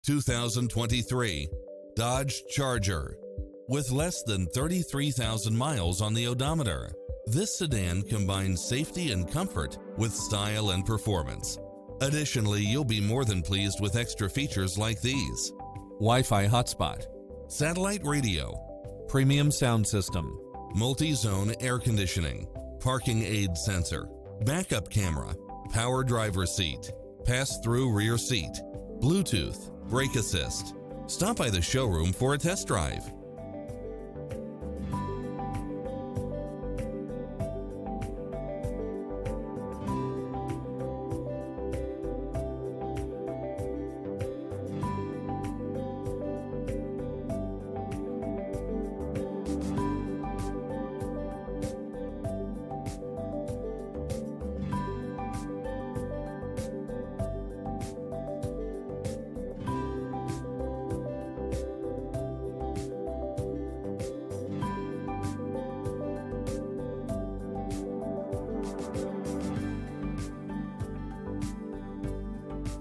2023 Dodge Charger. With less than 33,000 miles on the odometer, this sedan combines safety and comfort with style and performance. Additionally, you'll be more than pleased with extra features like these: Wi-Fi hotspot, satellite radio, premium sound system, multi-zone air conditioning, parking aid sensor, backup camera, power driver seat, pass-through rear seat, Bluetooth, brake assist. Stop by the showroom for a test drive.